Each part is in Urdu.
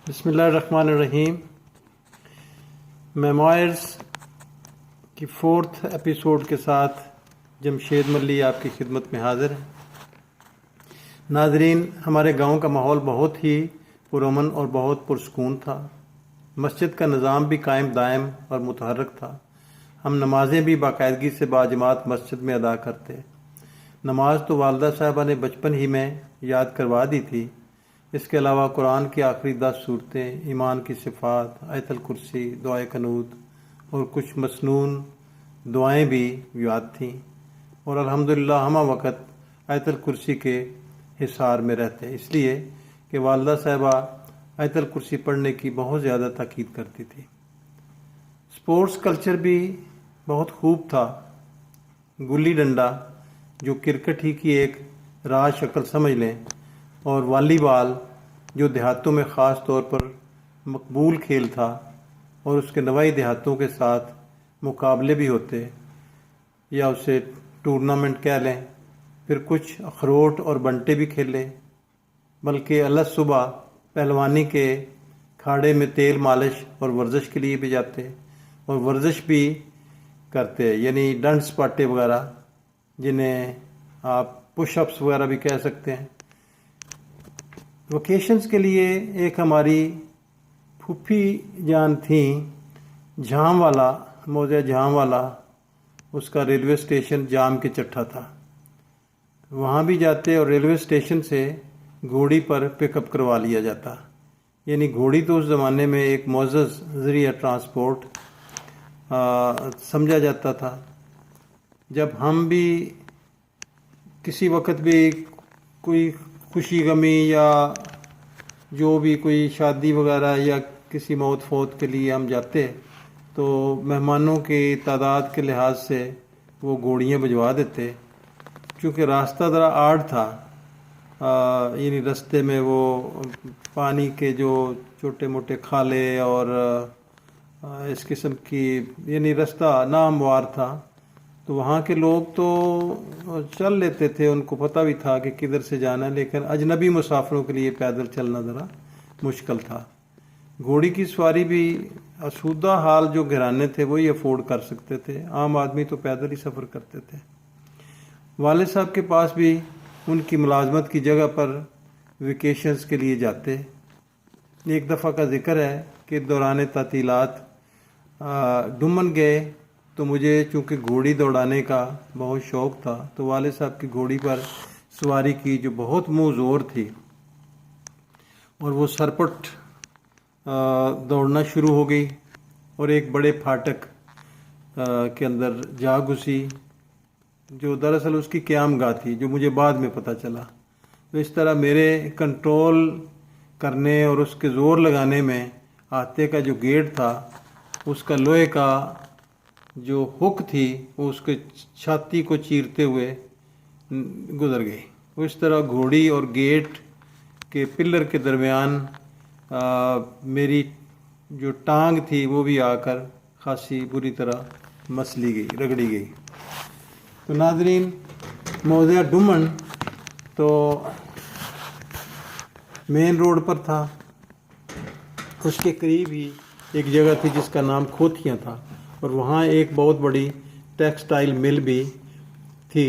بسم اللہ الرحمن الرحیم۔ میموائرز کی 4th ایپیسوڈ کے ساتھ جمشید ملی آپ کی خدمت میں حاضر ہے۔ ناظرین، ہمارے گاؤں کا ماحول بہت ہی پرامن اور بہت پرسکون تھا۔ مسجد کا نظام بھی قائم دائم اور متحرک تھا۔ ہم نمازیں بھی باقاعدگی سے باجماعت مسجد میں ادا کرتے۔ نماز تو والدہ صاحبہ نے بچپن ہی میں یاد کروا دی تھی۔ اس کے علاوہ قرآن کی آخری 10 صورتیں، ایمان کی صفات، آیت الکرسی، دعائے قنوت اور کچھ مسنون دعائیں بھی یاد تھیں، اور الحمدللہ ہمہ وقت آیت الکرسی کے حصار میں رہتے، اس لیے کہ والدہ صاحبہ آیت الکرسی پڑھنے کی بہت زیادہ تاکید کرتی تھی۔ سپورٹس کلچر بھی بہت خوب تھا۔ گلی ڈنڈا، جو کرکٹ ہی کی ایک راج شکل سمجھ لیں، اور والی بال، جو دیہاتوں میں خاص طور پر مقبول کھیل تھا، اور اس کے نوائی دیہاتوں کے ساتھ مقابلے بھی ہوتے، یا اسے ٹورنامنٹ کہہ لیں۔ پھر کچھ اخروٹ اور بنٹے بھی کھیلے، بلکہ الگ صبح پہلوانی کے کھاڑے میں تیل مالش اور ورزش کے لیے بھی جاتے، اور ورزش بھی کرتے، یعنی ڈنڈ سپاٹے وغیرہ، جنہیں آپ پش اپس وغیرہ بھی کہہ سکتے ہیں۔ ویکیشنز کے لیے ایک ہماری پھوپھی جان تھیں، جھام والا، موضع جھام والا، اس کا ریلوے اسٹیشن جام کے چٹھا تھا۔ وہاں بھی جاتے اور ریلوے اسٹیشن سے گھوڑی پر پک اپ کروا لیا جاتا، یعنی گھوڑی تو اس زمانے میں ایک معزز ذریعہ ٹرانسپورٹ سمجھا جاتا تھا۔ جب ہم بھی کسی وقت بھی کوئی خوشی غمی یا جو بھی کوئی شادی وغیرہ یا کسی موت فوت کے لیے ہم جاتے، تو مہمانوں کی تعداد کے لحاظ سے وہ گھوڑیاں بھجوا دیتے، کیونکہ راستہ ذرا آڑ تھا، یعنی رستے میں وہ پانی کے جو چھوٹے موٹے کھالے اور اس قسم کی، یعنی رستہ ناہموار تھا، تو وہاں کے لوگ تو چل لیتے تھے، ان کو پتہ بھی تھا کہ کدھر سے جانا ہے، لیکن اجنبی مسافروں کے لیے پیدل چلنا ذرا مشکل تھا۔ گھوڑی کی سواری بھی آسودہ حال جو گھرانے تھے وہی افورڈ کر سکتے تھے، عام آدمی تو پیدل ہی سفر کرتے تھے۔ والد صاحب کے پاس بھی ان کی ملازمت کی جگہ پر ویکیشنز کے لیے جاتے۔ ایک دفعہ کا ذکر ہے کہ دوران تعطیلات ڈومن گئے، تو مجھے چونکہ گھوڑی دوڑانے کا بہت شوق تھا، تو والد صاحب کی گھوڑی پر سواری کی جو بہت منہ زور تھی، اور وہ سرپٹ دوڑنا شروع ہو گئی، اور ایک بڑے پھاٹک کے اندر جا گھسی، جو دراصل اس کی قیام گاہ تھی، جو مجھے بعد میں پتہ چلا۔ تو اس طرح میرے کنٹرول کرنے اور اس کے زور لگانے میں ہاتھے کا جو گیٹ تھا، اس کا لوہے کا جو ہک تھی، وہ اس کے چھاتی کو چیرتے ہوئے گزر گئی۔ اس طرح گھوڑی اور گیٹ کے پلر کے درمیان میری جو ٹانگ تھی وہ بھی آ کر خاصی بری طرح مسلی گئی، رگڑی گئی۔ تو ناظرین، موضع ڈومن تو مین روڈ پر تھا، اس کے قریب ہی ایک جگہ تھی جس کا نام کھوتیاں تھا، اور وہاں ایک بہت بڑی ٹیکسٹائل مل بھی تھی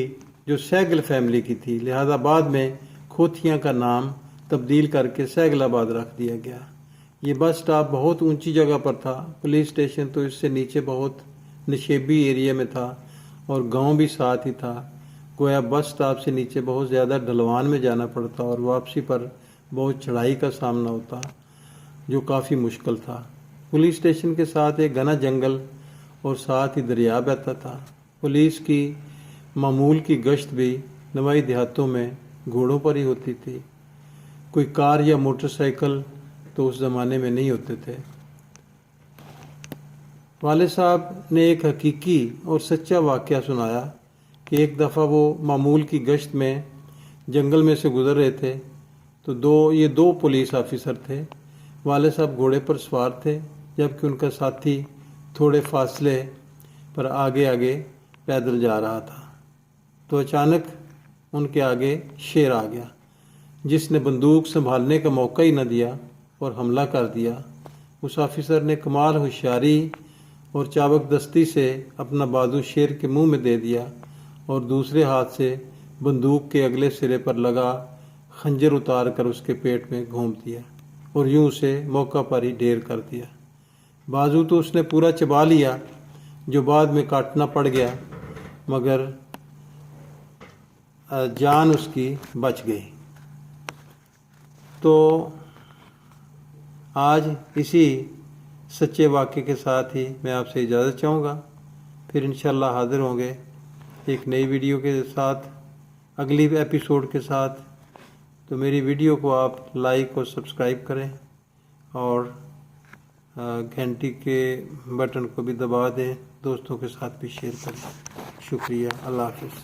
جو سہگل فیملی کی تھی، لہذا بعد میں کھوتیاں کا نام تبدیل کر کے سہگل آباد رکھ دیا گیا۔ یہ بس سٹاپ بہت اونچی جگہ پر تھا، پولیس اسٹیشن تو اس سے نیچے بہت نشیبی ایریا میں تھا، اور گاؤں بھی ساتھ ہی تھا، گویا بس سٹاپ سے نیچے بہت زیادہ ڈھلوان میں جانا پڑتا اور واپسی پر بہت چڑھائی کا سامنا ہوتا، جو کافی مشکل تھا۔ پولیس اسٹیشن کے ساتھ ایک گھنا جنگل اور ساتھ ہی دریا بہتا تھا۔ پولیس کی معمول کی گشت بھی نوائی دیہاتوں میں گھوڑوں پر ہی ہوتی تھی، کوئی کار یا موٹر سائیکل تو اس زمانے میں نہیں ہوتے تھے۔ والد صاحب نے ایک حقیقی اور سچا واقعہ سنایا کہ ایک دفعہ وہ معمول کی گشت میں جنگل میں سے گزر رہے تھے، تو یہ دو پولیس آفیسر تھے۔ والد صاحب گھوڑے پر سوار تھے، جبکہ ان کا ساتھی تھوڑے فاصلے پر آگے آگے پیدل جا رہا تھا، تو اچانک ان کے آگے شیر آ گیا، جس نے بندوق سنبھالنے کا موقع ہی نہ دیا اور حملہ کر دیا۔ اس آفیسر نے کمال ہوشیاری اور چابک دستی سے اپنا بازو شیر کے منہ میں دے دیا اور دوسرے ہاتھ سے بندوق کے اگلے سرے پر لگا خنجر اتار کر اس کے پیٹ میں گھونپ دیا اور یوں اسے موقع پر ہی ڈھیر کر دیا۔ بازو تو اس نے پورا چبا لیا، جو بعد میں کاٹنا پڑ گیا، مگر جان اس کی بچ گئی۔ تو آج اسی سچے واقعے کے ساتھ ہی میں آپ سے اجازت چاہوں گا، پھر انشاءاللہ حاضر ہوں گے ایک نئی ویڈیو کے ساتھ، اگلی ایپیسوڈ کے ساتھ۔ تو میری ویڈیو کو آپ لائک اور سبسکرائب کریں اور گھنٹی کے بٹن کو بھی دبا دیں، دوستوں کے ساتھ بھی شیئر کریں۔ شکریہ، اللہ حافظ۔